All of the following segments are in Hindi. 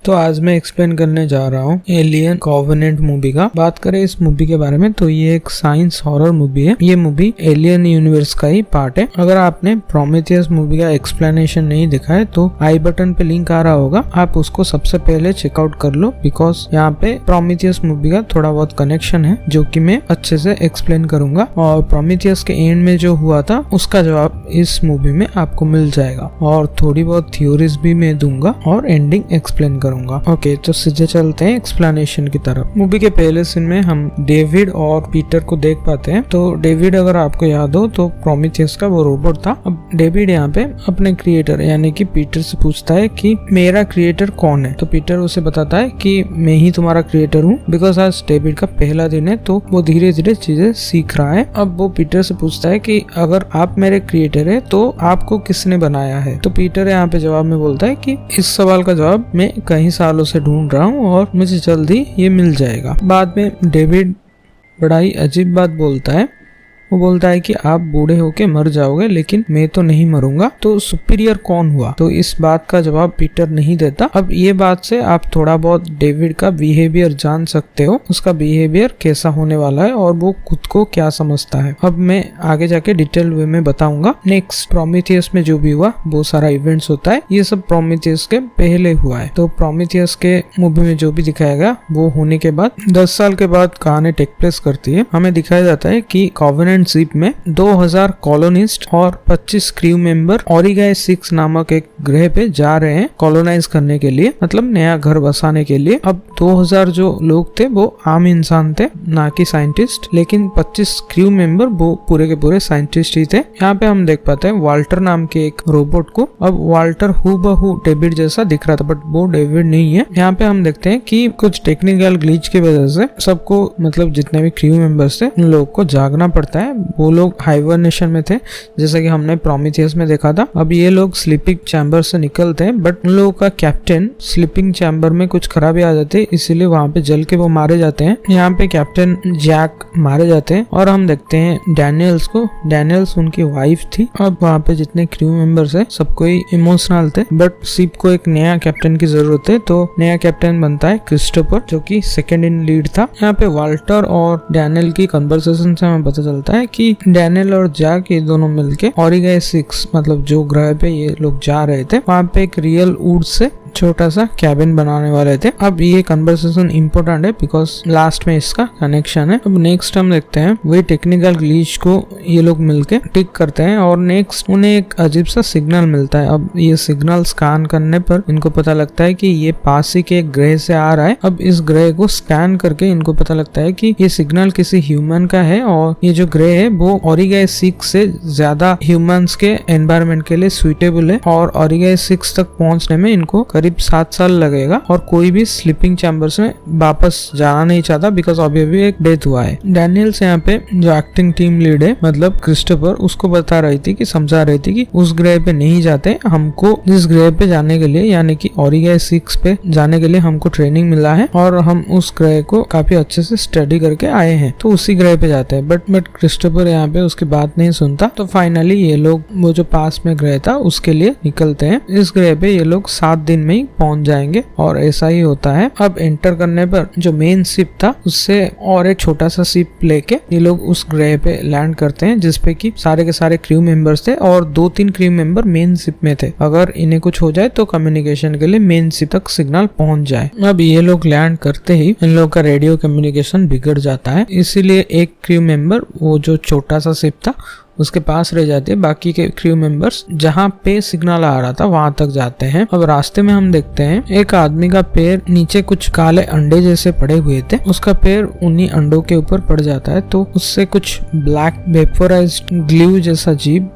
तो आज मैं एक्सप्लेन करने जा रहा हूँ एलियन कॉवेनेंट मूवी का। बात करें इस मूवी के बारे में तो ये एक साइंस हॉरर मूवी है। ये मूवी एलियन यूनिवर्स का ही पार्ट है। अगर आपने प्रोमेथियस मूवी का एक्सप्लेनेशन नहीं देखा है तो आई बटन पे लिंक आ रहा होगा, आप उसको सबसे पहले चेकआउट कर लो, बिकॉज यहाँ पे प्रोमेथियस मूवी का थोड़ा बहुत कनेक्शन है जो कि मैं अच्छे से एक्सप्लेन करूंगा। और प्रोमेथियस के एंड में जो हुआ था उसका जवाब इस मूवी में आपको मिल जाएगा और थोड़ी बहुत थ्योरीज भी मैं दूंगा और एंडिंग एक्सप्लेन करूंगा। ओके, तो सीधे चलते हैं एक्सप्लेनेशन की तरफ। मूवी के पहले सीन में हम डेविड और पीटर को देख पाते हैं। तो डेविड, अगर आपको याद हो तो प्रोमेथियस का वो रोबोट था। अब डेविड यहाँ पे अपने क्रिएटर यानी कि पीटर से पूछता है कि मेरा क्रिएटर कौन है। तो पीटर उसे बताता है कि मैं ही तुम्हारा क्रिएटर हूँ, बिकॉज आज डेविड का पहला दिन है तो वो धीरे धीरे चीजें सीख रहा है। अब वो पीटर से पूछता है कि अगर आप मेरे क्रिएटर है तो आपको किसने बनाया है। तो पीटर यहाँ पे जवाब में बोलता है कि इस सवाल का जवाब मैं कई सालों से ढूंढ रहा हूँ और मुझे जल्दी ये मिल जाएगा। बाद में डेविड बड़ा ही अजीब बात बोलता है। वो बोलता है कि आप बूढ़े होके मर जाओगे लेकिन मैं तो नहीं मरूंगा। तो सुपीरियर कौन हुआ? तो इस बात का जवाब पीटर नहीं देता। अब ये बात से आप थोड़ा बहुत डेविड का बिहेवियर जान सकते हो, उसका बिहेवियर कैसा होने वाला है और वो खुद को क्या समझता है। अब मैं आगे जाके डिटेल वे में बताऊंगा। नेक्स्ट, प्रोमेथियस में जो भी हुआ वो सारा इवेंट्स होता है, ये सब प्रोमेथियस के पहले हुआ है। तो प्रोमेथियस के मूवी में जो भी दिखाया गया वो होने के बाद 10 साल के बाद कहानी टेक प्लेस करती है। हमें दिखाया जाता है कि कॉवेनेंट शिप में 2000 कॉलोनिस्ट और 25 क्रू मेंबर ओरिगाई 6 नामक एक ग्रह पे जा रहे हैं कॉलोनाइज करने के लिए, मतलब नया घर बसाने के लिए। अब 2000 जो लोग थे वो आम इंसान थे, ना कि साइंटिस्ट, लेकिन 25 क्रू मेंबर वो पूरे के पूरे साइंटिस्ट ही थे। यहाँ पे हम देख पाते हैं वाल्टर नाम के एक रोबोट को। अब वाल्टर हूबहू डेविड जैसा दिख रहा था बट वो डेविड नहीं है। यहाँ पे हम देखते हैं कि कुछ टेक्निकल ग्लिच की वजह से सबको, मतलब जितने भी क्रू मेंबर्स थे उन लोगों को जागना पड़ता है। वो लोग हाइबरनेशन में थे जैसा कि हमने प्रोमेथियस में देखा था। अब ये लोग स्लीपिंग चैम्बर से निकलते हैं बट उन लोगों का कैप्टन स्लीपिंग चैम्बर में कुछ खराबी आ जाती है, इसीलिए वहां पे जल के वो मारे जाते हैं। यहाँ पे कैप्टन जैक मारे जाते हैं और हम देखते हैं डैनियल्स को। डैनियल्स उनकी वाइफ थी। अब वहाँ पे जितने क्रू मेंबर्स है सब कोई इमोशनल थे बट शिप को एक नया कैप्टन की जरूरत है। तो नया कैप्टन बनता है क्रिस्टोफर, जो कि सेकंड इन लीड था। यहाँ पे वाल्टर और डैनियल की कन्वर्सेशन से हमें पता चलता है कि डैनियल और जैक ये दोनों मिलके ओरिगाई 6 मतलब जो ग्रह पे ये लोग जा रहे थे वहां पे एक रियल वुड से छोटा सा कैबिन बनाने वाले थे। अब ये कन्वर्सेशन इम्पोर्टेंट है बिकॉज लास्ट में इसका कनेक्शन है। अब नेक्स्ट हम देखते हैं वही टेक्निकल ग्लिच को ये लोग मिलके ठीक करते हैं और नेक्स्ट उन्हें एक अजीब सा सिग्नल मिलता है। अब ये सिग्नल स्कैन करने पर इनको पता लगता है कि ये पास ही के एक ग्रह से आ रहा है। अब इस ग्रह को स्कैन करके इनको पता लगता है कि ये सिग्नल किसी ह्यूमन का है और ये जो ग्रह है वो ओरिगाई 6 से ज्यादा ह्यूमंस के एनवायरमेंट के लिए सुइटेबल है और ओरिगाई 6 तक पहुंचने में इनको करीब 7 साल लगेगा और कोई भी स्लीपिंग चैम्बर्स में वापस जाना नहीं चाहता बिकॉज अभी अभी एक डेथ हुआ है। डैनियल से यहाँ पे जो एक्टिंग टीम लीड है मतलब क्रिस्टोफर, उसको बता रही थी कि समझा रही थी कि उस ग्रह पे नहीं जाते, हमको इस ग्रह पे जाने के लिए यानी कि ओरिगाई 6 पे जाने के लिए हमको ट्रेनिंग मिला है और हम उस ग्रह को काफी अच्छे से स्टडी करके आए हैं तो उसी ग्रह पे जाते हैं। बट क्रिस्टोफर यहाँ पे उसकी बात नहीं सुनता। तो फाइनली ये लोग वो जो पास में ग्रह था उसके लिए निकलते हैं। इस ग्रह पे ये लोग 7 दिन में ही पहुंच जाएंगे और ऐसा ही होता है। अब एंटर करने पर जो मेन शिप था उससे और एक छोटा सा शिप लेके ये लोग उस ग्रह पे लैंड करते हैं जिसपे कि सारे के सारे क्रू मेंबर्स थे और 2-3 क्रू मेंबर मेन शिप में थे। अगर इन्हें कुछ हो जाए तो कम्युनिकेशन के लिए मेन शिप तक सिग्नल पहुंच जाए। अब ये लोग लैंड करते ही इन लोग का रेडियो कम्युनिकेशन बिगड़ जाता है, इसीलिए एक क्रू मेंबर वो जो छोटा सा शिप था उसके पास रह जाते हैं। बाकी के क्रू मेंबर्स जहाँ पे सिग्नल आ रहा था वहां तक जाते हैं। अब रास्ते में हम देखते हैं एक आदमी का पैर नीचे कुछ काले अंडे जैसे पड़े हुए थे, उसका पैर उन्हीं अंडों के ऊपर पड़ जाता है तो उससे कुछ ब्लैक वेपोराइज्ड ग्लू जैसा अजीब,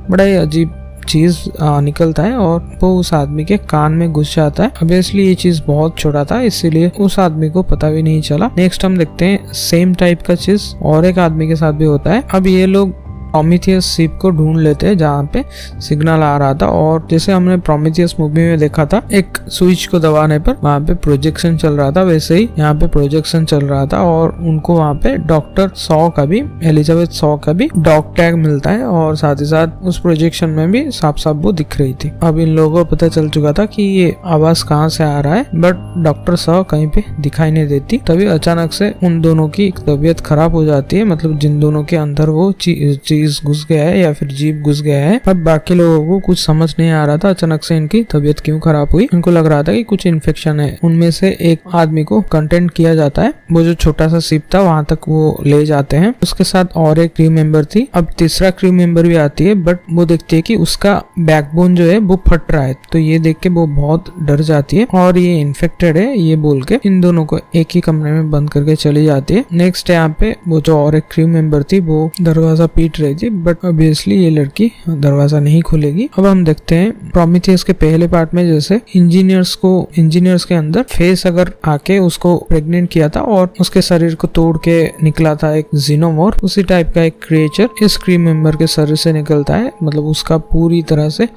बड़ा ही अजीब चीज निकलता है और वो उस आदमी के कान में घुस जाता है। ऑब्वियसली ये चीज बहुत छोटा था इसीलिए उस आदमी को पता भी नहीं चला। नेक्स्ट हम देखते हैं सेम टाइप का चीज और एक आदमी के साथ भी होता है। अब ये लोग प्रोमीथियस शिप को ढूंढ लेते हैं जहाँ पे सिग्नल आ रहा था। और जैसे हमने प्रोमीथियस मूवी में देखा था, एक स्विच को दबाने पर वहाँ पे प्रोजेक्शन चल रहा था, वैसे ही यहाँ पे प्रोजेक्शन चल रहा था और उनको वहाँ पे डॉक्टर सॉ का भी, एलिजाबेथ सॉ का भी डॉग टैग मिलता है और साथ ही साथ उस प्रोजेक्शन में भी साफ साफ वो दिख रही थी। अब इन लोगों को पता चल चुका था कि ये आवाज कहाँ से आ रहा है, बट डॉक्टर सॉ कहीं पे दिखाई नहीं देती। तभी अचानक से उन दोनों की तबीयत खराब हो जाती है, मतलब जिन दोनों के अंदर वो चीज घुस गया है या फिर जीव घुस गया है। अब बाकी लोगों को कुछ समझ नहीं आ रहा था अचानक से इनकी तबीयत क्यों खराब हुई। इनको लग रहा था कि कुछ इन्फेक्शन है। उनमें से एक आदमी को कंटेंट किया जाता है, वो जो छोटा सा शिप था वहां तक वो ले जाते हैं। उसके साथ और एक क्रू मेंबर थी। अब तीसरा क्रू मेंबर भी आती है, बट वो देखती है कि उसका बैकबोन जो है वो फट रहा है। तो ये देख के वो बहुत डर जाती है और ये इन्फेक्टेड है ये बोल के इन दोनों को एक ही कमरे में बंद करके चली जाती है। नेक्स्ट यहाँ पे वो जो और एक क्रू मेंबर थी वो दरवाजा पीट रही थी, बट ऑब्वियसली ये लड़की दरवाजा नहीं खुलेगी। अब हम देखते हैं प्रोमीथियस के पहले पार्ट में जैसे इंजीनियर्स के अंदर फेस अगर आके उसको प्रेग्नेंट किया था और उसके शरीर को तोड़ के निकला था एक जीनोमोर, उसी टाइप का एक क्रिएचर इस क्रू मेंबर के शरीर से निकलता है। मतलब उसका पूरी तरह से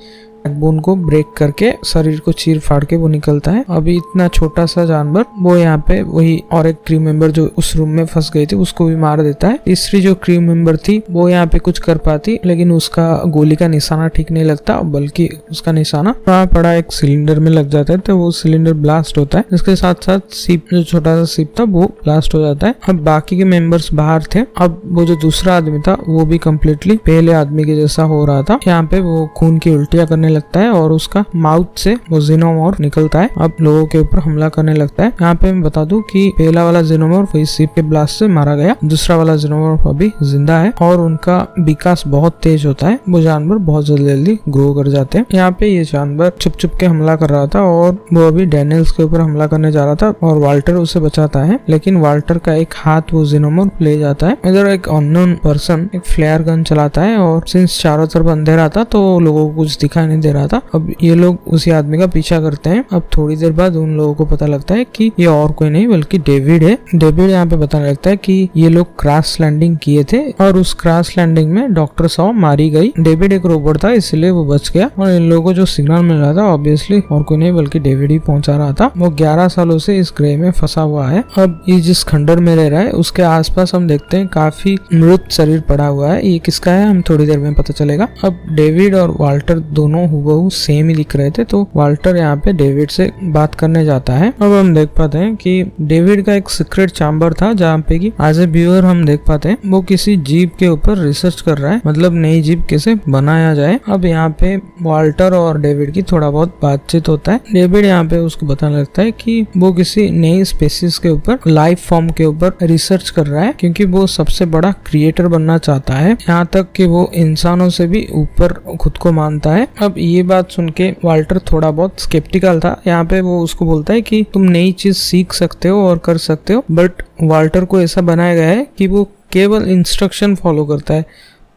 बैकबोन को ब्रेक करके शरीर को चीर फाड़ के वो निकलता है। अभी इतना छोटा सा जानवर वो यहाँ पे वही और एक क्रू मेंबर जो उस रूम में फंस गई थी उसको भी मार देता है। तीसरी जो क्रू मेंबर थी वो यहाँ पे कुछ कर पाती, लेकिन उसका गोली का निशाना ठीक नहीं लगता, बल्कि उसका निशाना वहाँ पड़ा एक सिलेंडर में लग जाता है। तो वो सिलेंडर ब्लास्ट होता है। इसके साथ साथ शिप जो छोटा सा शिप था वो ब्लास्ट हो जाता है। अब बाकी के मेंबर्स बाहर थे। अब वो जो दूसरा आदमी था वो भी कम्प्लीटली पहले आदमी के जैसा हो रहा था। यहाँ पे वो खून की उल्टियां करने लगता है और उसका माउथ से वो जीनोमोर निकलता है। अब लोगों के ऊपर हमला करने लगता है। यहाँ पे मैं बता दूं कि पहला वाला जीनोमोर वही शिप के ब्लास्ट से मारा गया, दूसरा वाला जीनोमोर अभी जिंदा है और उनका विकास बहुत तेज होता है। वो जानवर बहुत जल्दी ग्रो कर जाते हैं। यहाँ पे ये जानवर छुप छुप के हमला कर रहा था और वो अभी डैनियल्स के ऊपर हमला करने जा रहा था और वाल्टर उसे बचाता है, लेकिन वाल्टर का एक हाथ वो जीनोमोर ले जाता है। इधर एक अननोन पर्सन एक फ्लेयर गन चलाता है और सिंस चारों तरफ अंधेरा था तो लोगों को कुछ दिखाई नहीं दे रहा था। अब ये लोग उसी आदमी का पीछा करते हैं। अब थोड़ी देर बाद उन लोगों को पता लगता है कि ये और कोई नहीं बल्कि डेविड है। डेविड यहाँ पे बताने लगता है कि ये लोग क्रैश लैंडिंग किए थे और उस क्रैश लैंडिंग में डॉक्टर सॉ मारी गई। डेविड एक रोबोट था इसलिए वो बच गया और इन लोगों को जो सिग्नल मिल रहा था ऑब्वियसली और कोई नहीं बल्कि डेविड ही पहुंचा रहा था। वो 11 सालों से इस ग्रह में फंसा हुआ है। अब ये जिस खंडर में रह रहा है उसके आसपास हम देखते हैं काफी मृत शरीर पड़ा हुआ है। ये किसका है हम थोड़ी देर में पता चलेगा। अब डेविड और वाल्टर दोनों हुबहू सेम ही दिख रहे थे, तो वाल्टर यहाँ पे डेविड से बात करने जाता है। अब हम देख पाते हैं कि डेविड का एक सीक्रेट चैम्बर था जहाँ पे कि एज ए व्यूअर हम देख पाते हैं वो किसी जीव के ऊपर रिसर्च कर रहा है, मतलब नई जीव कैसे बनाया जाए। अब यहाँ पे वाल्टर और डेविड की थोड़ा बहुत बातचीत होता है। डेविड यहाँ पे उसको बताने लगता है कि वो किसी नई स्पेसीज के ऊपर, लाइफ फॉर्म के ऊपर रिसर्च कर रहा है क्योंकि वो सबसे बड़ा क्रिएटर बनना चाहता है, यहाँ तक कि वो इंसानों से भी ऊपर खुद को मानता है। अब ये बात सुन के वाल्टर थोड़ा बहुत स्केप्टिकल था। यहाँ पे वो उसको बोलता है कि तुम नई चीज सीख सकते हो और कर सकते हो, बट वाल्टर को ऐसा बनाया गया है कि वो केवल इंस्ट्रक्शन फॉलो करता है,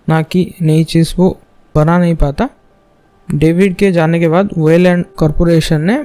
ना कि नई चीज वो बना नहीं पाता। डेविड के जाने के बाद वेलैंड कॉर्पोरेशन ने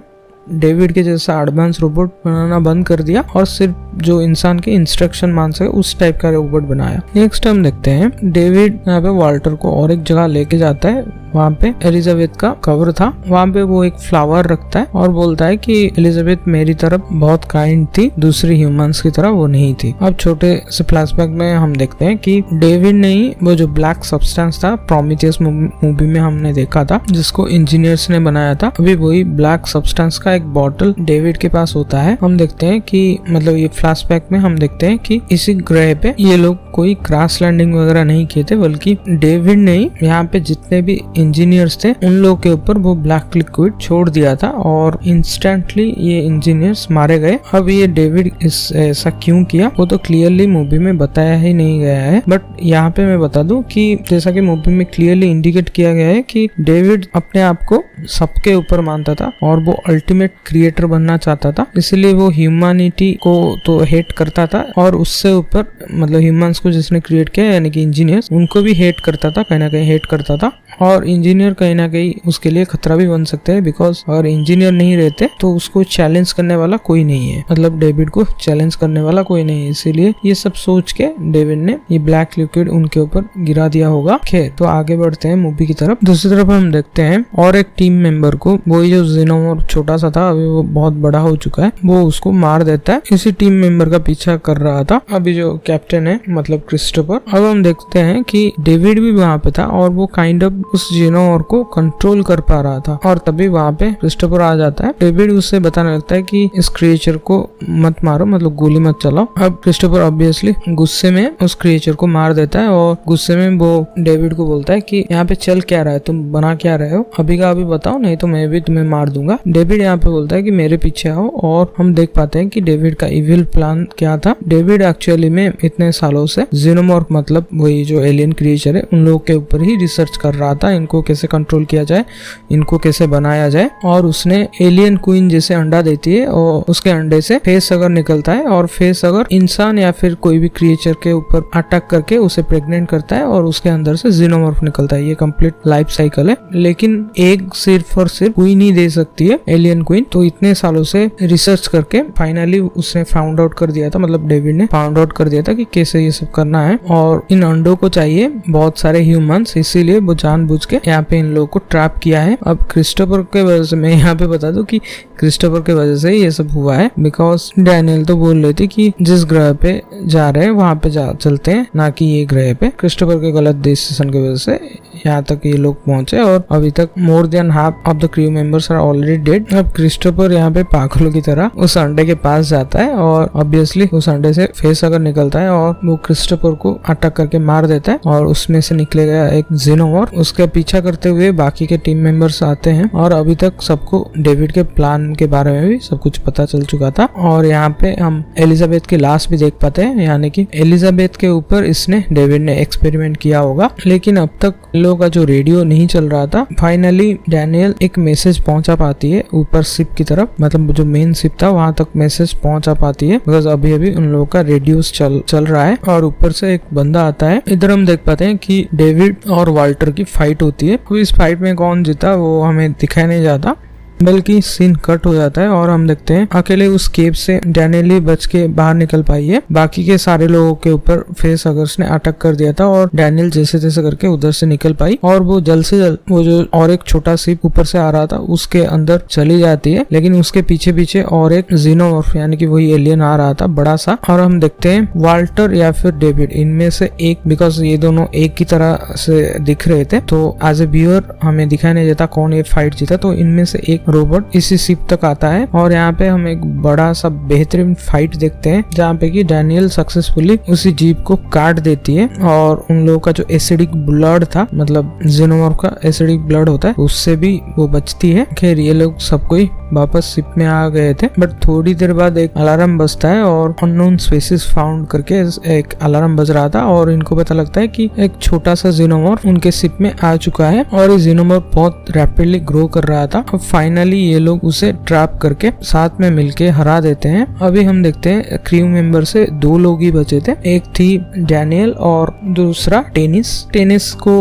डेविड के जैसा एडवांस रोबोट बनाना बंद कर दिया और सिर्फ जो इंसान के इंस्ट्रक्शन मान सके उस टाइप का रोबोट बनाया। नेक्स्ट हम देखते हैं डेविड यहाँ पे वाल्टर को और एक जगह लेके जाता है। वहाँ पे एलिजाबेथ का कब्र था। वहाँ पे वो एक फ्लावर रखता है और बोलता है कि एलिजाबेथ मेरी तरफ बहुत काइंड थी, दूसरी ह्यूमंस की तरह वो नहीं थी। अब छोटे से फ्लैशबैक में हम देखते हैं कि डेविड ने ही वो जो ब्लैक सब्सटेंस था प्रोमीथियस मूवी में हमने देखा था जिसको इंजीनियर्स ने बनाया था, अभी वही ब्लैक सब्सटेंस का एक बॉटल डेविड के पास होता है। हम देखते हैं कि मतलब ये फ्लैशबैक में हम देखते हैं कि इसी ग्रह पे ये लोग कोई क्रैश लैंडिंग वगैरह नहीं किए थे, बल्कि डेविड ने ही यहाँ पे जितने भी इंजीनियर्स थे उन लोगों के ऊपर वो ब्लैक लिक्विड छोड़ दिया था और इंस्टेंटली ये इंजीनियर्स मारे गए। अब ये डेविड ऐसा क्यों किया वो तो क्लियरली मूवी में बताया ही नहीं गया है, बट यहाँ पे मैं बता दूं कि जैसा कि मूवी में क्लियरली इंडिकेट किया गया है कि डेविड अपने आप को सबके ऊपर मानता था और वो अल्टीमेट क्रिएटर बनना चाहता था, इसलिए वो ह्यूमैनिटी को तो हेट करता था और उससे ऊपर मतलब ह्यूमंस को जिसने क्रिएट किया यानी कि इंजीनियर्स, उनको भी हेट करता था, कहीं ना कहीं हेट करता था। और इंजीनियर कहीं ना कहीं उसके लिए खतरा भी बन सकते हैं, बिकॉज अगर इंजीनियर नहीं रहते तो उसको चैलेंज करने वाला कोई नहीं है, मतलब डेविड को चैलेंज करने वाला कोई नहीं है। इसीलिए ये सब सोच के डेविड ने ये ब्लैक लिक्विड उनके ऊपर गिरा दिया होगा। खैर, तो आगे बढ़ते हैं मूवी की तरफ। दूसरी तरफ हम देखते हैं और एक टीम मेंबर को, वो जो जेनोमॉर्फ छोटा सा था अभी वो बहुत बड़ा हो चुका है, वो उसको मार देता है। इसी टीम मेंबर का पीछा कर रहा था अभी जो कैप्टन है मतलब क्रिस्टोफर। अब हम देखते हैं कि डेविड भी वहाँ पे था और वो काइंड ऑफ उस जेनोमॉर्फ को कंट्रोल कर पा रहा था, और तभी वहाँ पे क्रिस्टोफर आ जाता है। डेविड उससे बताने लगता है कि इस क्रिएचर को मत मारो, मतलब गोली मत चलाओ। अब क्रिस्टोफर ऑब्वियसली गुस्से में उस क्रिएचर को मार देता है और गुस्से में वो डेविड को बोलता है कि यहाँ पे चल क्या रहा है, तुम बना क्या रहे हो, अभी का अभी बताओ, नहीं तो मैं भी तुम्हें मार दूंगा। डेविड यहाँ पे बोलता है कि मेरे पीछे आओ, और हम देख पाते हैं कि डेविड का इविल प्लान क्या था। डेविड एक्चुअली में इतने सालों से जेनोमॉर्फ मतलब वही जो एलियन क्रिएचर है उन लोगों के ऊपर ही रिसर्च कर रहा था, इनको कैसे कंट्रोल किया जाए, इनको कैसे बनाया जाए। और उसने एलियन क्वीन जैसे अंडा देती है और उसके अंडे से फेस अगर निकलता है, और फेस अगर इंसान या फिर कोई भी क्रिएचर के ऊपर अटैक करके उसे प्रेग्नेंट करता है और उसके अंदर से जेनोमॉर्फ निकलता है। ये कंप्लीट लाइफ साइकिल है, लेकिन एक सिर्फ और सिर्फ क्वीन ही दे सकती है, एलियन क्वीन। तो इतने सालों से रिसर्च करके फाइनली उसने फाउंड आउट कर दिया था, मतलब डेविड ने फाउंड आउट कर दिया था कि कैसे ये सब करना है। और इन अंडों को चाहिए बहुत सारे ह्यूमंस, इसीलिए वो जानबूझ के यहाँ पे इन लोगों को ट्रैप किया है। अब क्रिस्टोफर के वजह से मैं यहाँ पे बता दूं कि क्रिस्टोफर के वजह से ये सब हुआ है, बिकॉज डैनियल तो बोल रही थी कि जिस ग्रह पे जा रहे हैं वहां पे चलते हैं, ना कि ये ग्रह पे। क्रिस्टोफर के गलत डिसीजन की वजह से यहाँ तक ये लोग पहुंचे और अभी तक more than half of the crew members are already dead. अब क्रिस्टोफर यहाँ पे पागलों की तरह उस अंडे के पास जाता है और ऑब्वियसली उस अंडे से फेस अगर निकलता है और वो क्रिस्टोफर को अटैक करके मार देता है, और उसमें से निकलेगा एक जेनोमॉर्फ। उसका पीछा करते हुए बाकी के टीम मेंबर्स आते हैं और अभी तक सबको डेविड के प्लान के बारे में भी सब कुछ पता चल चुका था। और यहाँ पे हम एलिजाबेथ की लाश भी देख पाते हैं, यानी कि एलिजाबेथ के ऊपर इसने डेविड ने एक्सपेरिमेंट किया होगा। लेकिन अब तक लोगों का जो रेडियो नहीं चल रहा था, फाइनली डैनियल एक मैसेज पहुंचा पाती है ऊपर शिप की तरफ, मतलब जो मेन शिप था वहां तक मैसेज पहुंचा पाती है, बिकॉज अभी अभी उन लोगों का रेडियो चल रहा है। और ऊपर से एक बंदा आता है। इधर हम देख पाते हैं कि डेविड और वाल्टर की फाइट होती है। तो इस फाइट में कौन जीता वो हमें दिखाया नहीं जाता, बल्कि सीन कट हो जाता है और हम देखते हैं अकेले उस केव से डैनियल ही बच के बाहर निकल पाई है। बाकी के सारे लोगों के ऊपर फेस अगर्स ने अटैक कर दिया था और डैनियल जैसे तैसे करके उधर से निकल पाई, और वो जल्द से जल्द वो जो और एक छोटा शिप ऊपर से आ रहा था उसके अंदर चली जाती है। लेकिन उसके पीछे पीछे और एक जेनोमॉर्फ यानी कि वही एलियन आ रहा था बड़ा सा, और हम देखते हैं वाल्टर या फिर डेविड इनमें से एक, बिकॉज ये दोनों एक की तरह से दिख रहे थे, तो एज ए व्यूअर हमें दिखाई नहीं देता कौन ये फाइट जीता। तो इनमें से एक रोबोट इसी शिप तक आता है और यहाँ पे हम एक बड़ा सा बेहतरीन फाइट देखते हैं जहाँ पे कि डैनियल सक्सेसफुली उसी जीप को काट देती है, और उन लोगों का जो एसिडिक ब्लड था, मतलब जेनोमॉर्फ का एसिडिक ब्लड होता है, उससे भी वो बचती है। खैर ये लोग सब कोई वापस शिप में आ गए थे, बट थोड़ी देर बाद एक अलार्म बजता है और अननोन स्पीशीज फाउंड करके एक अलार्म बज रहा था, और इनको पता लगता है कि एक छोटा सा जेनोमॉर्फ उनके शिप में आ चुका है और ये जेनोमॉर्फ बहुत रैपिडली ग्रो कर रहा था। अब फाइनली ये लोग उसे ट्रैप करके साथ में मिलके हरा देते हैं। अभी हम देखते हैं क्रू मेंबर से 2 लोग ही बचे थे, एक थी डैनियल और दूसरा टेनिस को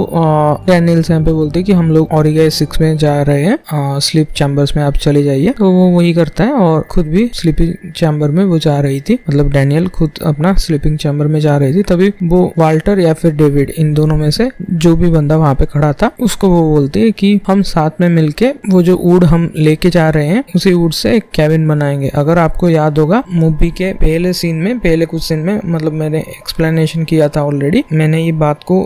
डैनियल से यहाँ पे बोलते हैं कि हम लोग ओरिगा 6 में जा रहे हैं, स्लीप चैम्बर्स में आप चले जाइए। तो वो वही करता है और खुद भी स्लीपिंग चैम्बर में वो जा रही थी, मतलब डैनियल खुद अपना स्लीपिंग चैम्बर में जा रही थी। तभी वो वाल्टर या फिर डेविड इन दोनों में से जो भी बंदा वहाँ पे खड़ा था उसको वो बोलती है कि हम साथ में मिलके वो जो वुड हम लेके जा रहे हैं उसी वुड से एक कैबिन बनाएंगे। अगर आपको याद होगा मूवी के पहले कुछ सीन में, मतलब मैंने एक्सप्लेनेशन किया था ऑलरेडी, मैंने ये बात को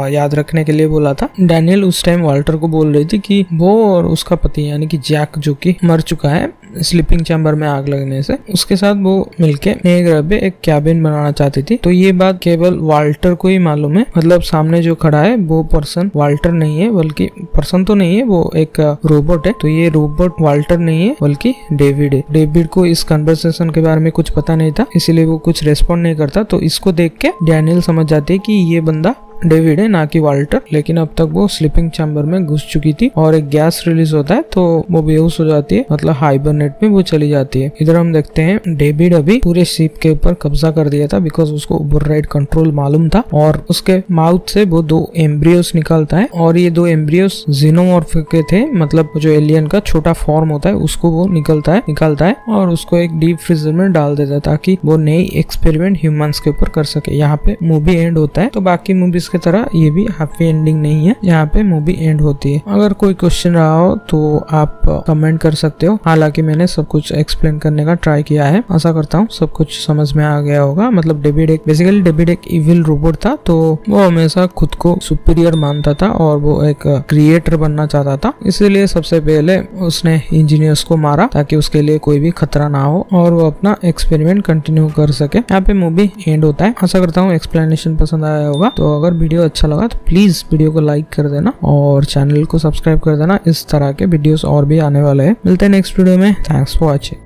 याद रखने के लिए बोला था। डैनियल उस टाइम वाल्टर को बोल रही थी कि वो और उसका पति यानी कि जैक जो कि मर चुका है स्लीपिंग चैम्बर में आग लगने से, उसके साथ वो मिलके नए ग्रह पे एक कैबिन बनाना चाहती थी। तो ये बात केवल वाल्टर को ही मालूम है, मतलब सामने जो खड़ा है वो पर्सन वाल्टर नहीं है, बल्कि पर्सन तो नहीं है, वो एक रोबोट है। तो ये रोबोट वाल्टर नहीं है बल्कि डेविड है। डेविड को इस कन्वर्सेशन के बारे में कुछ पता नहीं था, इसीलिए वो कुछ रेस्पॉन्ड नहीं करता। तो इसको देख के डैनियल समझ जाती है कि ये बंदा डेविड है ना कि वाल्टर, लेकिन अब तक वो स्लीपिंग चैम्बर में घुस चुकी थी और एक गैस रिलीज होता है तो वो बेहोश हो जाती है, मतलब हाइबरनेट में वो चली जाती है। इधर हम देखते हैं डेविड अभी पूरे शिप के ऊपर कब्जा कर दिया था बिकॉज उसको ओवरराइड कंट्रोल मालूम था और उसके माउथ से वो 2 एम्ब्रियोस निकलता है और ये 2 एम्ब्रियोस जीनोमॉर्फ के थे, मतलब जो एलियन का छोटा फॉर्म होता है उसको वो निकलता है और उसको एक डीप फ्रीजर में डाल देता है ताकि वो नई एक्सपेरिमेंट ह्यूमंस के ऊपर कर सके। यहाँ पे मूवी एंड होता है। तो बाकी मूवीज की तरह ये भी हैप्पी एंडिंग नहीं है, यहाँ पे मूवी एंड होती है। अगर कोई क्वेश्चन रहा हो तो आप कमेंट कर सकते हो, हालांकि मैंने सब कुछ एक्सप्लेन करने का ट्राई किया है। आशा करता हूँ सब कुछ समझ में आ गया होगा। मतलब डेविड एक इविल रोबोट था, तो वो हमेशा खुद को सुपीरियर मानता था और वो एक क्रिएटर बनना चाहता था, इसीलिए सबसे पहले उसने इंजीनियर्स को मारा ताकि उसके लिए कोई भी खतरा ना हो और वो अपना एक्सपेरिमेंट कंटिन्यू कर सके। यहाँ पे मूवी एंड होता है। आशा करता हूँ एक्सप्लेनेशन पसंद आया होगा। तो अगर वीडियो अच्छा लगा तो प्लीज वीडियो को लाइक कर देना और चैनल को सब्सक्राइब कर देना। इस तरह के वीडियोस और भी आने वाले हैं। मिलते हैं नेक्स्ट वीडियो में। Thanks for watching.